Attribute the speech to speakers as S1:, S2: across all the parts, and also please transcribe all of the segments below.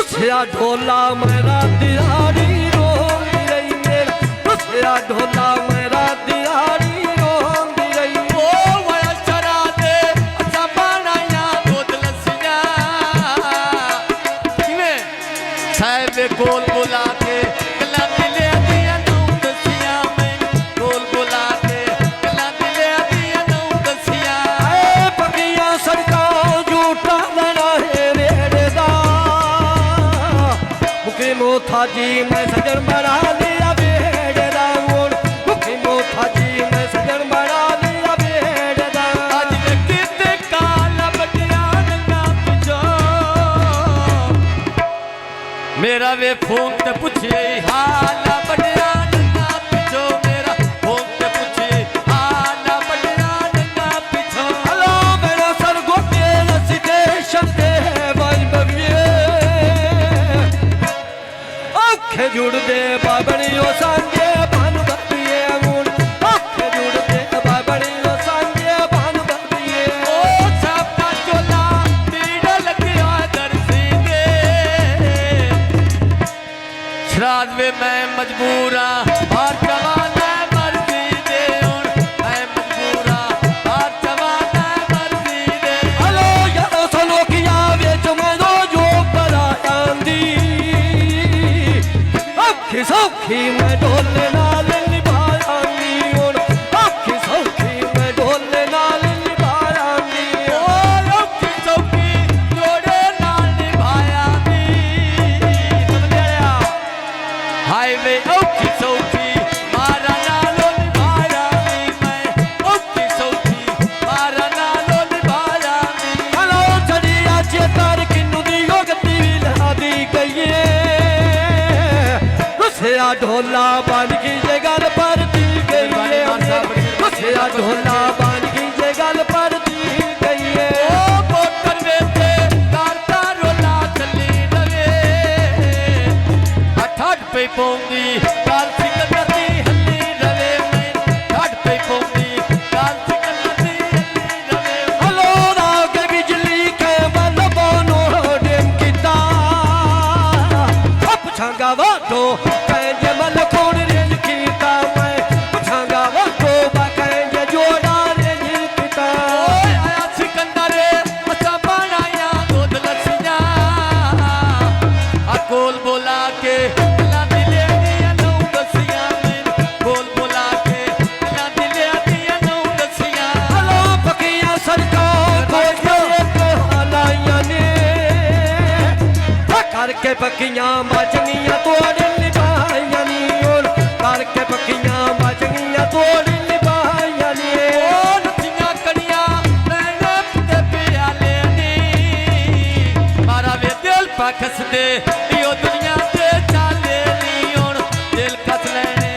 S1: रुसिया ढोला मेरा दिहाड़ी रोंदी रही मेरा रुसिया ढोला मेरा दिहाड़ी रोंदी रही
S2: ओ वया शरा दे अच्छा बनाया दूध लस्सियां किवें साहिब कोल बुला के गल्ला दिले दियां नौ दसियां मैं कोल बुला के गल्ला दिले दियां नौ दसियां
S1: ए पकियां सड़कां झूठा लड़ा है रेड़े दा मुखी मोथा जी मैं सजन बना लिया बेड़े दा मुखी मोथा जी मैं सजन बना लिया बेड़े दा
S2: आज किते काला बटिया नंगा पिछो मेरा वे फोन ते पूछे हाल बटिया नंगा पिछो मेरा फोन ते पूछे हाल बटिया नंगा पिछो
S1: हेलो मेरा सर गोटे रसीदे शब्दे बाज बविए आंखें जुड़ दे बाबड़ियों सांगे भानु बविए मुन आंखें जुड़ दे बाबड़ियों सांगे भानु बविए
S2: ओ सबका चोला तीड़ लगिया दरसी दे शराद वे मैं मजबूरा बार जवाना मर्जी दे हुण मैं मजबूरा बार जवाना मर्जी दे
S1: हेलो यारो सोलो किया बेच मैं जो बड़ा आंदी आखी सौखी मैं ढोले नाल निभायांदी हुण आखी सौखी मैं ढोले नाल निभायांदी
S2: ओ औखी सौखी जोड़े नाल निभाया दी समझया हाईवे औखी सौखी मारा नालो निभाया दी मैं औखी सौखी मारा नालो निभाया दी
S1: हेलो चढ़िया चेतर किन्नू दी गति ला दी गई रुसिया ढोला बन की जगल पर दी गई रुसिया ढोला बन की जगल पर दी गई
S2: ओ मोटर वेचे कारता रोला चली रवे ठठ पे पौंदी काल सिकंदर दी हल्ली रवे मैं ठठ पे पौंदी काल सिकंदर दी हल्ली रवे
S1: हेलो राग बिजली के बल बोनो डेम किता पुछांगा वाटो कैंजे मल कौन रेंज कीता मैं पुछांगा वाटो बा कैंजे जोड़ा रेंज कीता
S2: ओए आया सिकंदर अच्छा बनाया दूध लस्सियां कोल बोला के गल्ला दिले दियां नौ दसियां मैं कोल बोला के गल्ला दिले दियां नौ दसियां
S1: हेलो पकियां सड़कों को एक हलाइयां ने करके पकियां बाजनियां तोड़ निभाइयां नी और करके पकियां बाजनियां तोड़ निभाइयां नी
S2: ओ लस्सियां कड़ियां नैने ते प्याले नी मारा वे दिल पाखस दे इयो दुनिया दे चाले नी हुण दिल कस लेने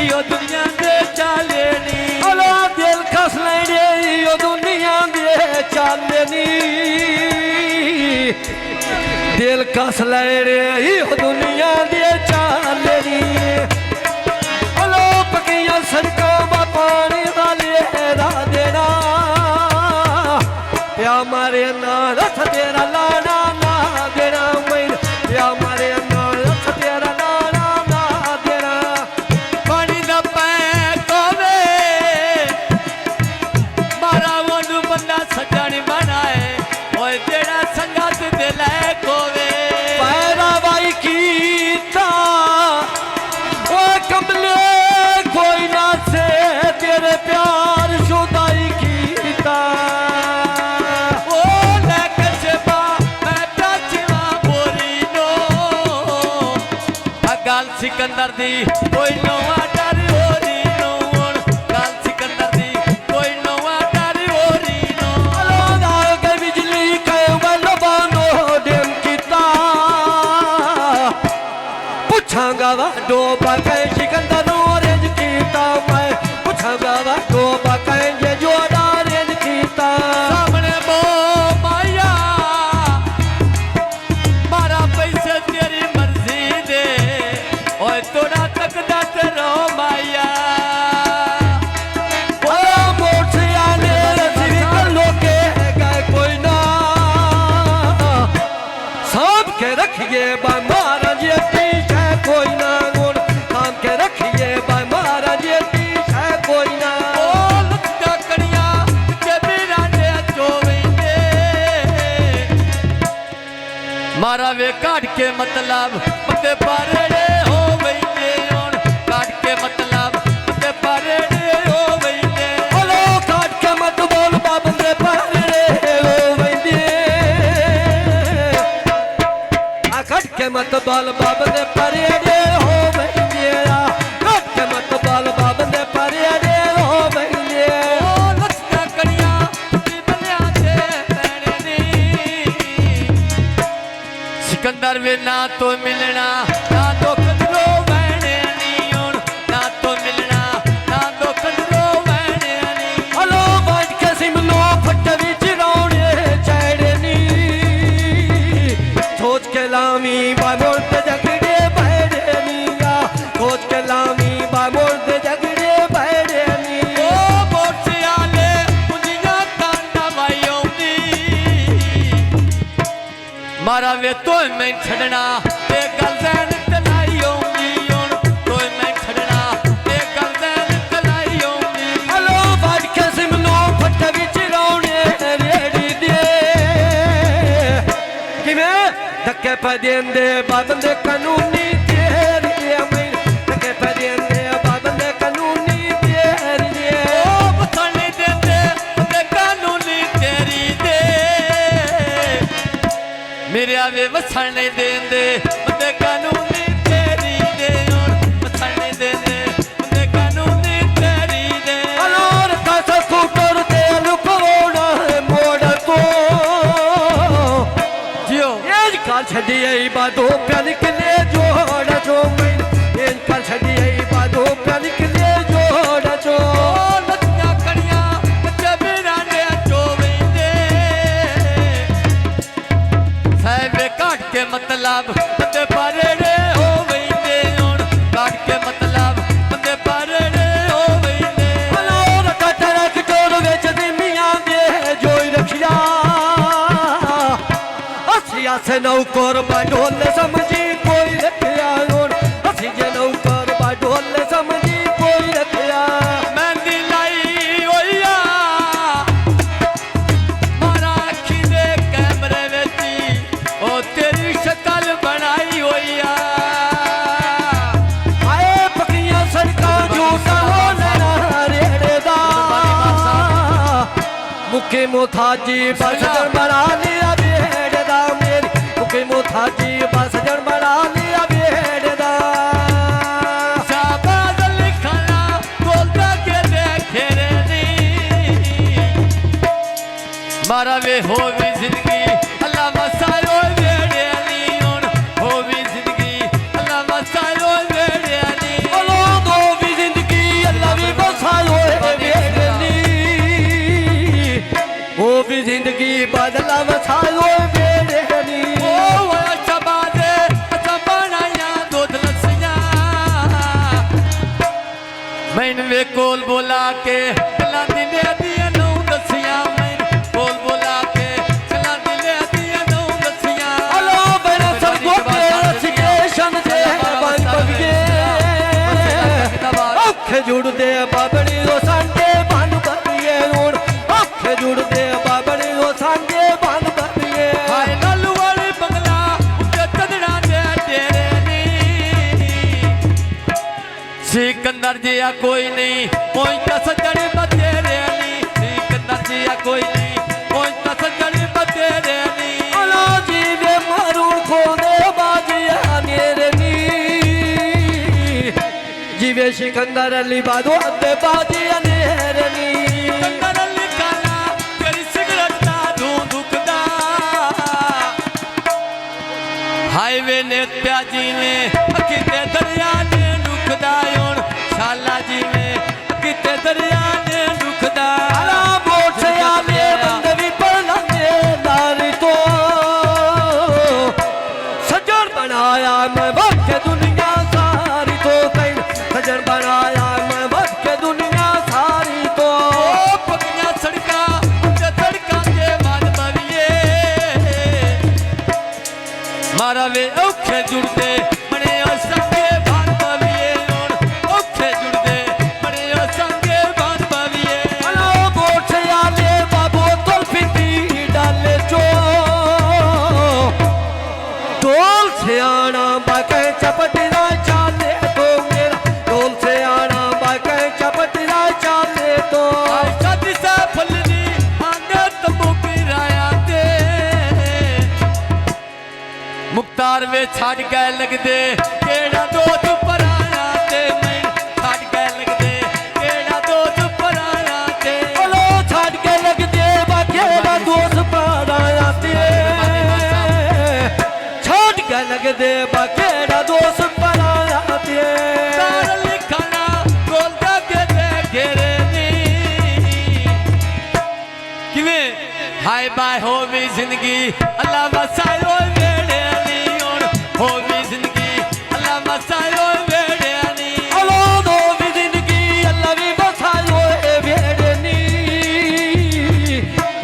S2: इयो दुनिया दे चाले नी
S1: हेलो दिल कस लेने यो दुनिया दे चाले नी दिल कस लेने यो दुनिया दे चाले नी हेलो पकियां सड़कों बा पानी वाले रा देना प्या मारे ना रथ तेरा लाना ना देना मैं प्या मारे ना रथ तेरा लाना ना देना
S2: पानी दा पै कोवे मारा वनु बंदा सजण बनाए ओए जेड़ा संगत दे ले कोवे
S1: पैरा बाई कीता ओ कमले कोई ना से तेरे प्यार शुदाई कीता
S2: ओ लेके सेवा मैं प्राचीवा बोरी नो गल सिकंदर दी कोई नवा डर होरी नो गल सिकंदर दी कोई नवा डर होरी नो
S1: हेलो नाग बिजली के बल बानो डेम कीता पुछांगा वाडो बाके सिकंदर रेंज कीता मैं पुछांगा वाडो बाके जे जोड़ा रेंज कीता
S2: सामने बो माया मारा पैसे तेरी मर्जी दे ओए तोड़ा तक दाते रो माया
S1: ओ मोठिया ने रसी कर लोके गए कोई ना सब के के रखिए भाई महाराज तीस है कोई ना गुण थाम के रखिए भाई महाराज तीस है कोई ना
S2: लुका कड़िया के बीरा ने चोवेंगे मारा वे काट के मतलब मते पारेड़े हो वैंगे काट के मतलब मते पारेड़े हो वैंगे
S1: हेलो काट के मत बोल बाबंदे पारेड़े हो वैंगे आ काट के मत बोल बाबंदे पारेड़े हो वैंगे काट के मत बोल बाबंदे पारेड़े हो वैंगे
S2: लुका कड़िया की बलिया से पैने नी सिकंदर वे ना तो मिलना ना तो कदरो वैने नी ना तो मिलना ना तो कदरो वैने नी
S1: हेलो बाज के सिमलो फट विच रौने चढ़नी सोच के लामी बा मोड़ ते झगड़े बैठनिया सोच के लामी बा मोड़ ते झगड़े बैठनी
S2: ओ मोर्चियाले मुंजिया कांडा वायोंदी मारा वे तो मैं छड़ना ते गलजैन तलाई होंगी तो मैं छड़ना ते गलजैन तलाई होंगी
S1: हेलो बाज के सिमलो फट विच रौने रेड़ी दे किवें धक्के पे देंदे बाबंदे कानूनी तेरी अमीर धक्के पे देंदे बाबंदे कानूनी तेरी
S2: ओ बथाने देंदे ते कानूनी तेरी दे मेरे आवे वसने देंदे ते कानूनी तेरी दे वसने देंदे ते कानूनी तेरी दे
S1: अलोर का स्कूटर ते लुकोना मोड़ को
S2: जियो
S1: एज काल छड़ी आई बादो प्या निकले जोड़ जो मैं एज काल छड़ी आई बादो प्या निकले जोड़ जो
S2: लुका कड़िया के बीरा ने चोवेंगे साहब काट के मतलब ते पारेड़े हो वैंगे काट के मतलब ते पारेड़े हो वैंगे
S1: अलोर का टरक जोड़ विच दिमियां दे जोई रखिया हसिया से नौकर बाडोल समझी कोई रखिया गोड़ हसी जे नौकर बाडोल समझी कोई रखिया
S2: मेहंदी लाई होइया मारा अखी दे कैमरे विच ओ तेरी शक्ल बनाई होइया
S1: आए पकियां सड़कां झूठा हो लेना रेड़े दा मुखे मोथाजी बस जन बना लिया बेड़े दा मेरी मुखे मोथाजी बस जन बना लिया बेड़े दा
S2: शाबाद लिखना बोलता के देखे रे नी मारा वे हो भी जिंदगी अल्लाह मसायो वेड़े नी हो भी जिंदगी अल्लाह मसायो वेड़े नी
S1: बोलो दो भी जिंदगी अल्लाह भी बसायो है बेड़नी वो भी जिंदगी बदला बसायो है बेड़नी
S2: ओ शबादे बनाया दूध लस्सियां मैंने वे कोल बोला के कला दिले दिया नौ दसियां मैंने कोल बोला के कला दिले दिया नौ दसियां
S1: हेलो मेरा सबको के स्टेशन दे बन बगे अखे जुड़ दे बाबड़ी ओ संगे बन बगे अखे जुड़ दे बाबड़ी ओ संगे बन बगे
S2: हाय लालू वाले बंगला उते चंदना दे तेरे नी सिकंदर जिया कोई नहीं पहुंचता सजन बतेरे नी सिकंदर जिया कोई नहीं पहुंचता सजन बतेरे नी
S1: अला जी वे मारून खो दे बाजिया मेरे नी जीवे सिकंदर अली बादो अदे बाजिया मेरे नी
S2: सिकंदर अली काला तेरी सिगरेट दा धूं दुखदा हाईवे ने प्याजी ने अखिते दरिया ने दुखदा शाला जी ने अखिते दरिया ने दुखदा
S1: अला बोट से आले बंदवी पर लगे दारी तो सजन बनाया मैं वक्त के दुनिया सारी तो कहीं सजन बनाया मैं वक्त के दुनिया सारी तो
S2: पकियां सड़का के मान बविए मारा वे औखे जुड़दे बने संगे बात पविए औखे जुड़दे बने संगे बात पविए
S1: अलो गोठे आले बाबो तोल फिंदी डाले चो डोल से आना बाके चपटना चाले तो मेरा डोल से आना बाके चपटना चाले तो
S2: शादी से फलनी आंगे तंबू किराया दे मुख्तार वे छाड़ गए लगदे केड़ा दोस्त पराया ते मैं छाड़ गए लगदे केड़ा दोस्त पराया ते
S1: अलो छाड़ के लग दे बाकेड़ा दोस्त पराया ते छाड़ के लग दे बाकेड़ा दोस्त पराया ते
S2: तार लिखना बोलदा के दे घेरे नी किवें हाय बाय हो भी जिंदगी अल्लाह वसायो वेड़े नी और हो भी जिंदगी अल्लाह वसायो वेड़े नी
S1: अलो दो भी जिंदगी अल्लाह भी बसायो वेड़े नी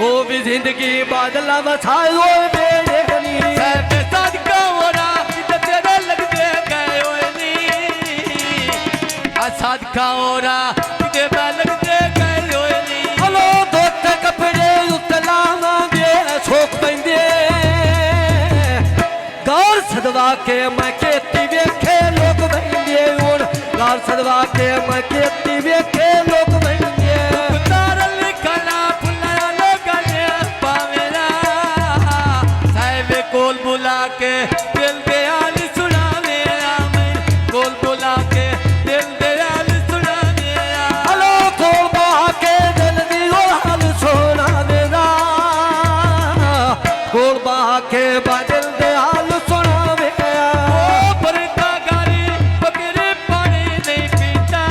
S1: ओ भी जिंदगी बादला बसायो वेड़े नी
S2: साथ साथ का होरा किते तेरे लगदे गए ओए नी साथ का होरा किते बा लगदे गए ओए नी
S1: अलो धोते कपड़े उतला मांगे छोक पैंदे गार सदवा के मैं खेती वेखे लोग बहंदे और गार सदवा के मैं खेती वेखे लोग बहंदे
S2: तार लिखना फुला लगने पावेला साहिब कोल बुला के दिल दे हाल सुना मेरा मैं कोल बुला के दिल दे हाल सुना मेरा
S1: अलो कोल बहा के दिल दी और हाल सोना मेरा कोल बहा के बादल दे हाल सोना मेरा
S2: परता गारी बकरे पानी नहीं पीता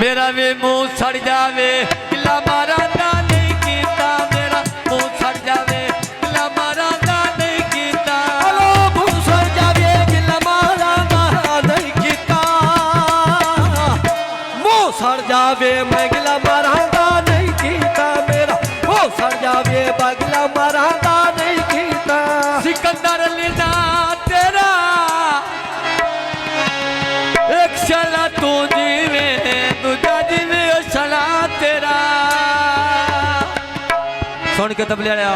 S2: मेरा वे मुंह सड़ जावे गिला मारा ना नहीं कीता मेरा मुंह सड़ जावे गिला मारा ना नहीं कीता
S1: अलो भूसर जावे गिला मारा गा नहीं कीता मुँह सड़ जावे मैं गिला मारा गा नहीं कीता मेरा मुँह सड़ जावे बगला मारा गा नहीं कीता
S2: सिकंदर लेना तेरा एक शला तू जीवे दूजा जीवे शला तेरा सुन के तबले आया